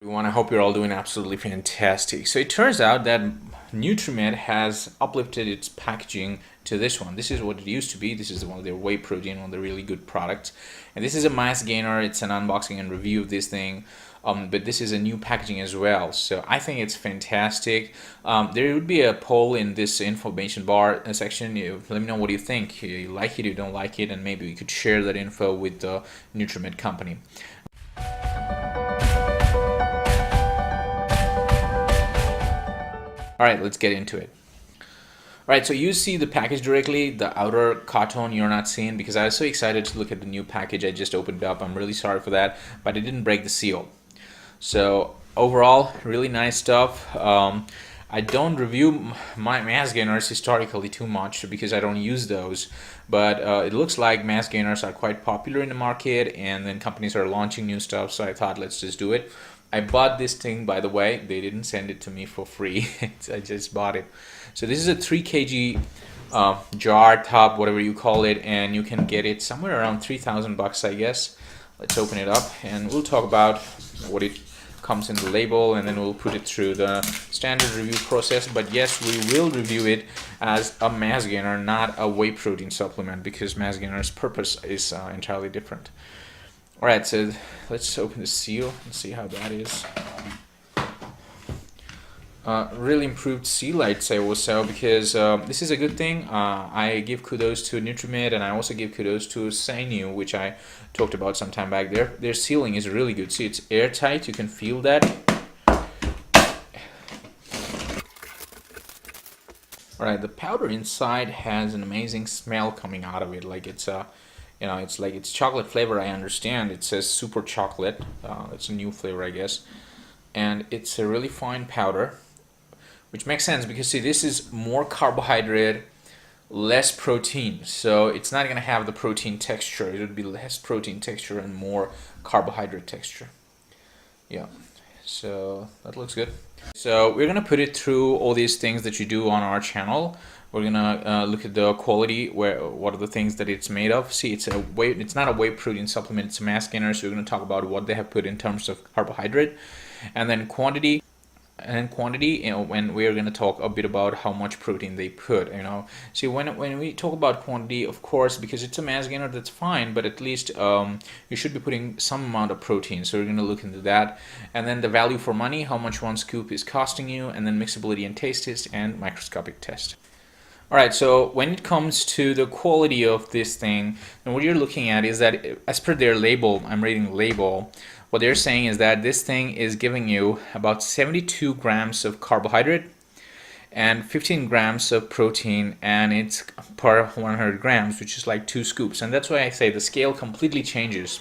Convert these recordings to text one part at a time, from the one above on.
Everyone, I hope you're all doing absolutely fantastic. So it turns out that Nutrimed has uplifted its packaging to this one. This is what it used to be. This is one of their whey protein, one of the really good products. And this is a mass gainer. It's an unboxing and review of this thing. But this is a new packaging as well. So I think it's fantastic. There would be a poll in this information bar section. Let me know what you think. You like it, you don't like it, and maybe we could share that info with the Nutrimed company. All right, let's get into it. All right, so you see the package directly. The outer carton you're not seeing because I was so excited to look at the new package. I just opened it up. I'm really sorry for that, but it didn't break the seal. So overall, really nice stuff. I don't review my mass gainers historically too much because I don't use those, but it looks like mass gainers are quite popular in the market, and then companies are launching new stuff, so I thought let's just do it. I bought this thing, by the way. They didn't send it to me for free. I just bought it. So this is a 3 kg jar, top, whatever you call it, and you can get it somewhere around 3,000 bucks, I guess. Let's open it up and we'll talk about what it comes in the label, and then we'll put it through the standard review process. But yes, we will review it as a mass gainer, not a whey protein supplement, because mass gainer's purpose is entirely different. All right, so let's open the seal and see how that is. Really improved seal, I'd say also, because this is a good thing. I give kudos to Nutrimed, and I also give kudos to Sainu, which I talked about some time back. Their sealing is really good. See, it's airtight. You can feel that. All right, the powder inside has an amazing smell coming out of it. Like it's it's like it's chocolate flavor. I understand. It says super chocolate. It's a new flavor, I guess, and it's a really fine powder, which makes sense because see, this is more carbohydrate, less protein. So it's not gonna have the protein texture. It would be less protein texture and more carbohydrate texture. Yeah. So that looks good. So we're gonna put it through all these things that you do on our channel. We're gonna look at the quality, what are the things that it's made of. See, it's not a whey protein supplement, it's a mass gainer. So we're gonna talk about what they have put in terms of carbohydrate, and then quantity. And quantity, when we're going to talk a bit about how much protein they put. See, when we talk about quantity, of course, because it's a mass gainer, that's fine, but at least you should be putting some amount of protein. So we're going to look into that, and then the value for money, how much one scoop is costing you, and then mixability and taste test and microscopic test. All right, so when it comes to the quality of this thing, and what you're looking at is that as per their label, I'm reading the label, what they're saying is that this thing is giving you about 72 grams of carbohydrate and 15 grams of protein, and it's per 100 grams, which is like 2 scoops. And that's why I say the scale completely changes.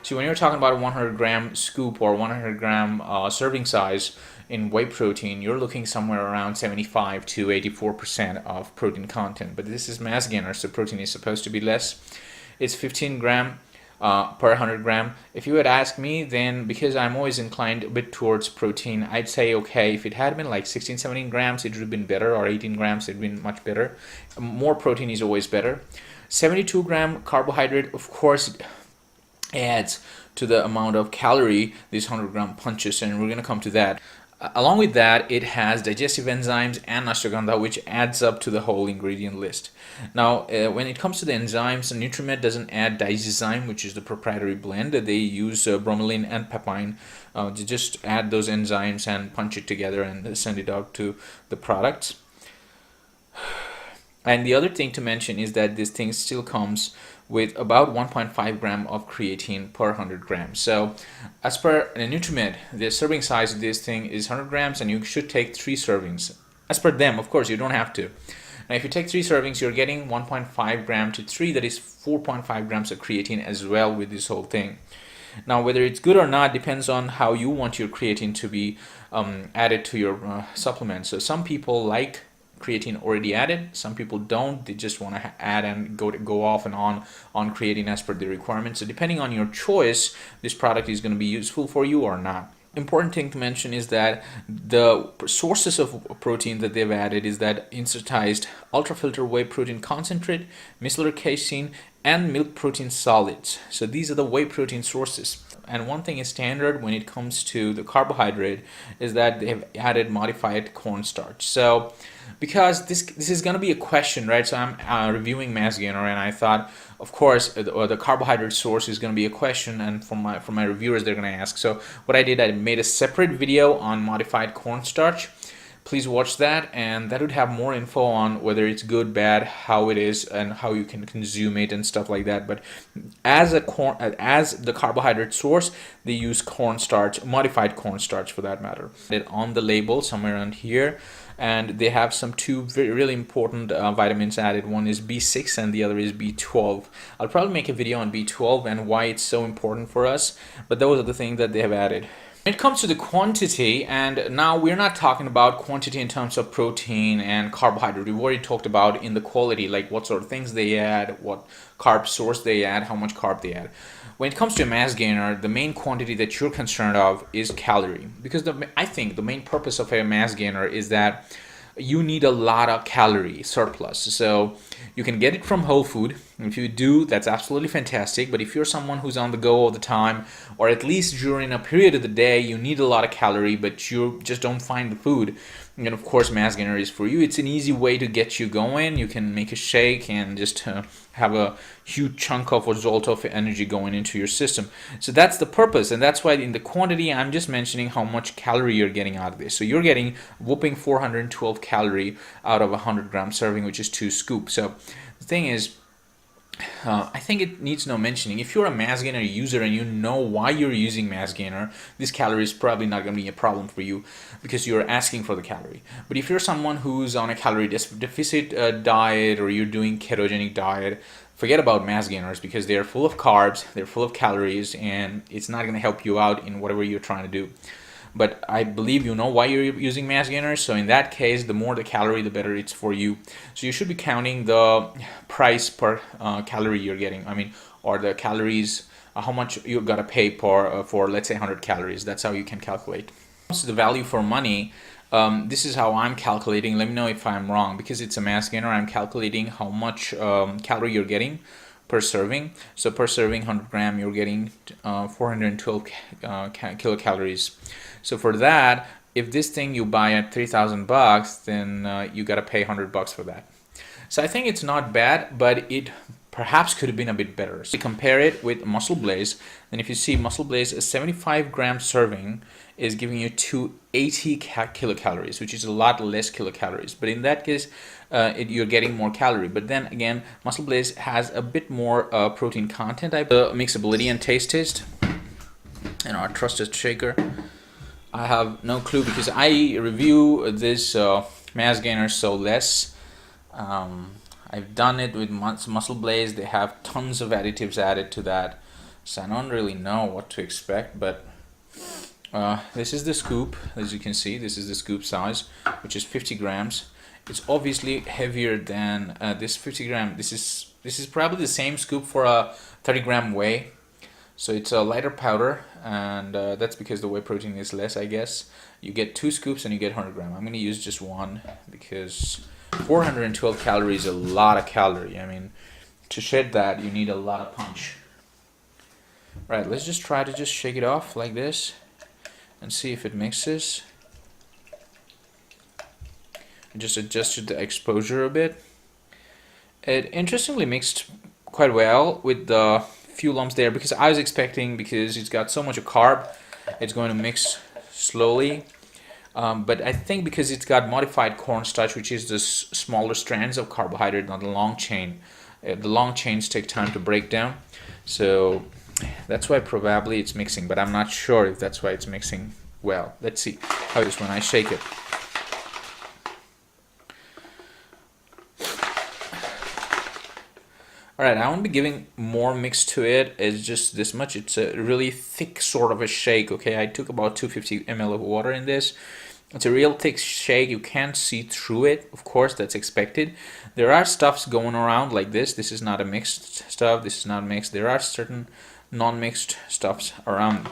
So when you're talking about a 100-gram scoop or 100-gram serving size in whey protein, you're looking somewhere around 75 to 84% of protein content. But this is mass gainer, so protein is supposed to be less. It's 15 gram per 100 gram. If you had asked me, then because I'm always inclined a bit towards protein, I'd say okay, if it had been like 16, 17 grams, it would have been better, or 18 grams, it would have been much better. More protein is always better. 72 gram carbohydrate, of course, adds to the amount of calorie this 100-gram punches, and we're going to come to that. Along with that, it has digestive enzymes and ashwagandha, which adds up to the whole ingredient list. Now, when it comes to the enzymes, Nutrimed doesn't add digestive, which is the proprietary blend. They use bromelain and pepine to just add those enzymes and punch it together and send it out to the products. And the other thing to mention is that this thing still comes with about 1.5 gram of creatine per 100 grams. So as per Nutrimed, the serving size of this thing is 100 grams, and you should take 3 servings. As per them, of course, you don't have to. Now, if you take 3 servings, you're getting 1.5 gram to 3, that is 4.5 grams of creatine as well with this whole thing. Now, whether it's good or not depends on how you want your creatine to be added to your supplement. So some people like creatine already added, some people don't. They just want to add and go off and on creatine as per the requirements. So depending on your choice, this product is going to be useful for you or not. Important thing to mention is that the sources of protein that they've added is that insertized ultrafilter whey protein concentrate, micellar casein, and milk protein solids. So these are the whey protein sources. And one thing is standard when it comes to the carbohydrate is that they have added modified cornstarch. So because this is going to be a question, right? So I'm reviewing mass gainer, and I thought, of course, the carbohydrate source is going to be a question, and from my reviewers, they're going to ask. So what I did, I made a separate video on modified cornstarch. Please watch that, and that would have more info on whether it's good, bad, how it is, and how you can consume it and stuff like that. But as the carbohydrate source, they use cornstarch, modified cornstarch for that matter. It on the label somewhere around here, and they have some two really important vitamins added. One is B6 and the other is B12. I'll probably make a video on B12 and why it's so important for us, but those are the things that they have added. When it comes to the quantity, and now we're not talking about quantity in terms of protein and carbohydrate. We've already talked about in the quality, like what sort of things they add, what carb source they add, how much carb they add. When it comes to a mass gainer, the main quantity that you're concerned of is calorie, because I think the main purpose of a mass gainer is that you need a lot of calorie surplus. So you can get it from whole food. If you do, that's absolutely fantastic. But if you're someone who's on the go all the time, or at least during a period of the day, you need a lot of calorie, but you just don't find the food, and of course mass gainer is for you. It's an easy way to get you going. You can make a shake and just have a huge chunk of result of energy going into your system. So that's the purpose, and that's why in the quantity I'm just mentioning how much calorie you're getting out of this. So you're getting whopping 412 calorie out of a 100-gram serving, which is 2 scoops. So the thing is, I think it needs no mentioning. If you're a mass gainer user and you know why you're using mass gainer, this calorie is probably not going to be a problem for you because you're asking for the calorie. But if you're someone who's on a calorie deficit diet, or you're doing ketogenic diet, forget about mass gainers, because they're full of carbs, they're full of calories, and it's not going to help you out in whatever you're trying to do. But I believe you know why you're using mass gainers, so in that case, the more the calorie, the better it's for you. So you should be counting the price per calorie you're getting, or the calories, how much you gotta pay for let's say 100 calories. That's how you can calculate. So the value for money, this is how I'm calculating. Let me know if I'm wrong, because it's a mass gainer. I'm calculating how much calorie you're getting per serving. So per serving 100 gram, you're getting 412 kilocalories. So for that, if this thing you buy at $3,000, then you gotta pay $100 for that. So I think it's not bad, but it perhaps could have been a bit better. So compare it with Muscle Blaze, and if you see Muscle Blaze, a 75-gram serving is giving you 280 kilocalories, which is a lot less kilocalories. But in that case, you're getting more calorie. But then again, Muscle Blaze has a bit more protein content. Mixability and taste, and our trusted shaker. I have no clue because I review this mass gainer so less. I've done it with Muscle Blaze. They have tons of additives added to that, so I don't really know what to expect. But this is the scoop. As you can see, this is the scoop size, which is 50 grams. It's obviously heavier than this 50 gram. This is probably the same scoop for a 30-gram whey. So it's a lighter powder, and that's because the whey protein is less, I guess. You get 2 scoops and you get 100 gram. I'm going to use just one because 412 calories is a lot of calorie. To shed that, you need a lot of punch. Right, let's just try to just shake it off like this and see if it mixes. Just adjusted the exposure a bit. It interestingly mixed quite well with the few lumps there, because I was expecting, because it's got so much of carb, it's going to mix slowly. But I think because it's got modified cornstarch, which is the smaller strands of carbohydrate, not the long chain. The long chains take time to break down, so that's why probably it's mixing. But I'm not sure if that's why it's mixing well. Let's see how it is when I shake it. Alright, I won't be giving more mix to it. It's just this much. It's a really thick sort of a shake, okay? I took about 250 ml of water in this. It's a real thick shake. You can't see through it. Of course, that's expected. There are stuffs going around like this. This is not a mixed stuff. This is not mixed. There are certain non-mixed stuffs around.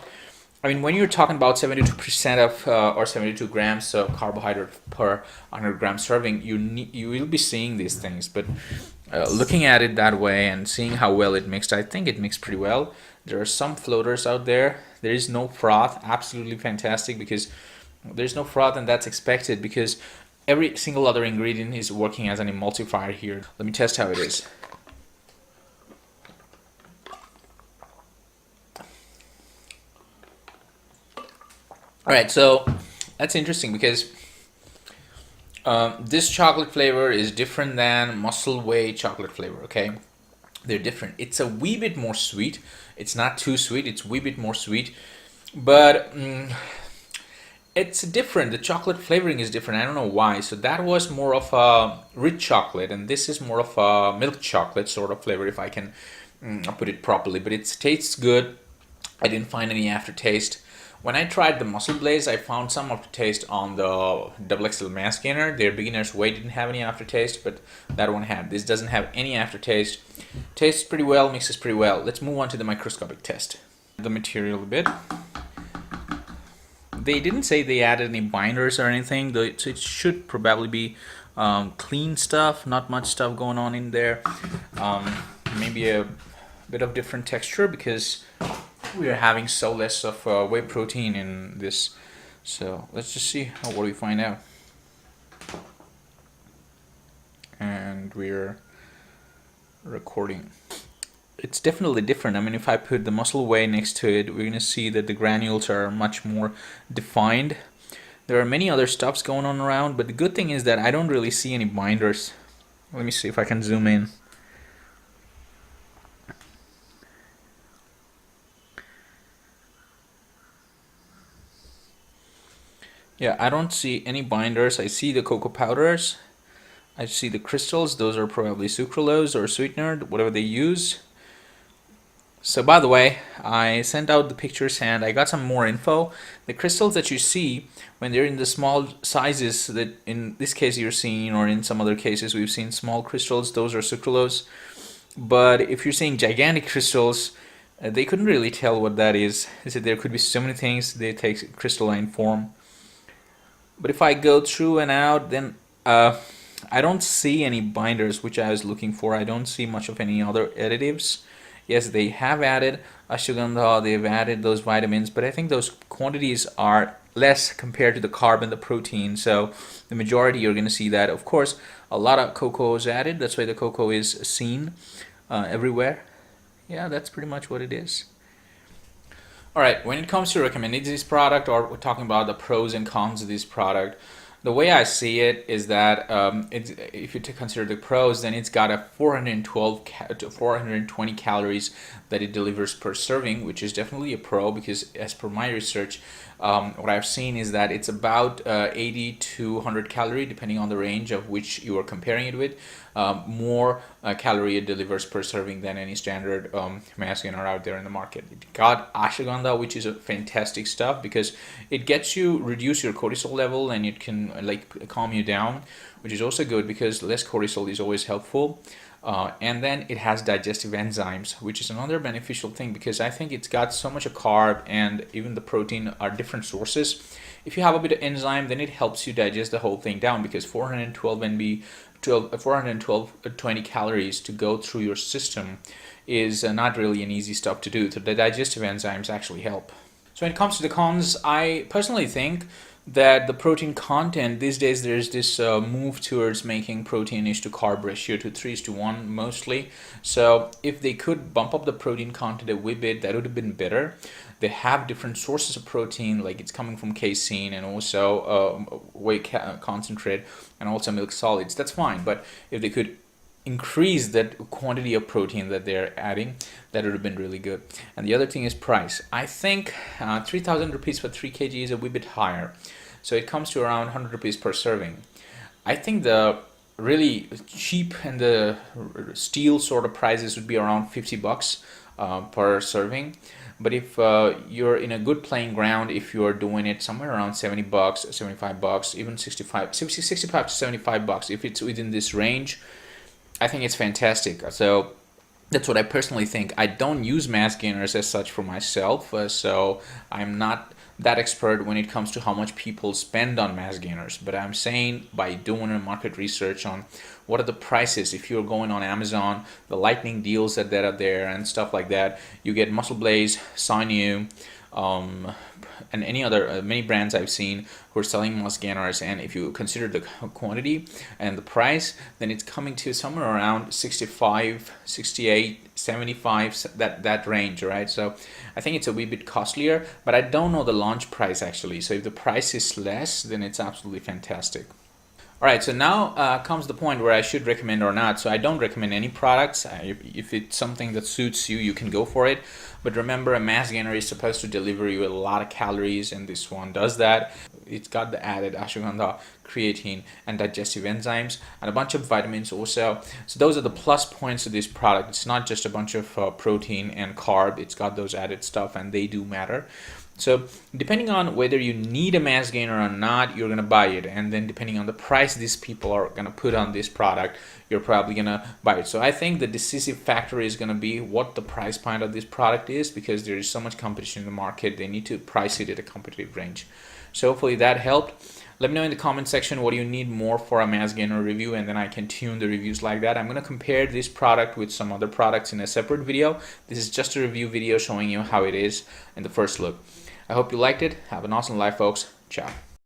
When you're talking about 72% of or 72 grams of carbohydrate per 100 gram serving, you will be seeing these things. But looking at it that way and seeing how well it mixed, I think it mixed pretty well. There are some floaters out there. There is no froth. Absolutely fantastic, because there's no froth, and that's expected because every single other ingredient is working as an emulsifier here. Let me test how it is. All right, so that's interesting because this chocolate flavor is different than Muscle Way chocolate flavor, okay? They're different. It's a wee bit more sweet. It's not too sweet. It's a wee bit more sweet. But it's different. The chocolate flavoring is different. I don't know why. So that was more of a rich chocolate, and this is more of a milk chocolate sort of flavor, if I can put it properly. But it tastes good. I didn't find any aftertaste. When I tried the Muscle Blaze, I found some aftertaste on the XXL mass gainer. Their beginner's weight didn't have any aftertaste, but that one had. This doesn't have any aftertaste. Tastes pretty well, mixes pretty well. Let's move on to the microscopic test. The material a bit. They didn't say they added any binders or anything, though it should probably be clean stuff, not much stuff going on in there. Maybe a bit of different texture because we are having so less of whey protein in this. So let's just see what do we find out. And we're recording. It's definitely different. I mean, if I put the Muscle Whey next to it, we're gonna see that the granules are much more defined. There are many other stuffs going on around, but the good thing is that I don't really see any binders. Let me see if I can zoom in. Yeah, I don't see any binders. I see the cocoa powders. I see the crystals. Those are probably sucralose or sweetener, whatever they use. So by the way, I sent out the pictures and I got some more info. The crystals that you see when they're in the small sizes, that in this case you're seeing, or in some other cases we've seen small crystals, those are sucralose. But if you're seeing gigantic crystals, they couldn't really tell what that is. They said there could be so many things. They take crystalline form. But if I go through and out, then I don't see any binders, which I was looking for. I don't see much of any other additives. Yes, they have added ashwagandha, they've added those vitamins, but I think those quantities are less compared to the carb and the protein. So the majority you're going to see that. Of course, a lot of cocoa is added. That's why the cocoa is seen everywhere. Yeah, that's pretty much what it is. Alright, when it comes to recommending this product, or we're talking about the pros and cons of this product, the way I see it is that if you consider the pros, then it's got a 412 to 420 calories that it delivers per serving, which is definitely a pro, because as per my research, what I've seen is that it's about 80 to 100 calorie, depending on the range of which you are comparing it with. More calorie it delivers per serving than any standard mass gainer out there in the market. It got ashwagandha, which is a fantastic stuff because it gets you reduce your cortisol level, and it can like calm you down, which is also good because less cortisol is always helpful. And then it has digestive enzymes, which is another beneficial thing because I think it's got so much of carb and even the protein are different sources. If you have a bit of enzyme, then it helps you digest the whole thing down, because 420 calories to go through your system is not really an easy stuff to do. So the digestive enzymes actually help. So when it comes to the cons, I personally think that the protein content these days, there's this move towards making protein to carb ratio to 3:1 mostly. So if they could bump up the protein content a wee bit, that would have been better. They have different sources of protein, like it's coming from casein and also whey concentrate and also milk solids. That's fine, but if they could increase that quantity of protein that they're adding, that would have been really good. And the other thing is price. I think 3,000 rupees for 3 kg is a wee bit higher. So it comes to around 100 rupees per serving. I think the really cheap and the steel sort of prices would be around 50 bucks per serving. But if you're in a good playing ground, if you're doing it somewhere around 70 bucks, 75 bucks, even 65 to 75 bucks, if it's within this range, I think it's fantastic. So that's what I personally think. I don't use mass gainers as such for myself, so I'm not that expert when it comes to how much people spend on mass gainers, but I'm saying by doing a market research on what are the prices. If you're going on Amazon, the lightning deals that are there and stuff like that, you get Muscle Blaze, Sinew, and any other many brands I've seen who are selling mass gainers, and if you consider the quantity and the price, then it's coming to somewhere around 65, 68, 75, that range, right? So I think it's a wee bit costlier, but I don't know the launch price actually. So if the price is less, then it's absolutely fantastic. Alright, so now comes the point where I should recommend or not. So I don't recommend any products. If it's something that suits you, you can go for it. But remember, a mass gainer is supposed to deliver you a lot of calories, and this one does that. It's got the added ashwagandha, creatine, and digestive enzymes, and a bunch of vitamins also. So those are the plus points of this product. It's not just a bunch of protein and carb. It's got those added stuff, and they do matter. So depending on whether you need a mass gainer or not, you're going to buy it. And then depending on the price these people are going to put on this product, you're probably going to buy it. So I think the decisive factor is going to be what the price point of this product is, because there is so much competition in the market. They need to price it at a competitive range. So hopefully that helped. Let me know in the comment section what do you need more for a mass gainer review, and then I can tune the reviews like that. I'm going to compare this product with some other products in a separate video. This is just a review video showing you how it is in the first look. I hope you liked it. Have an awesome life, folks. Ciao.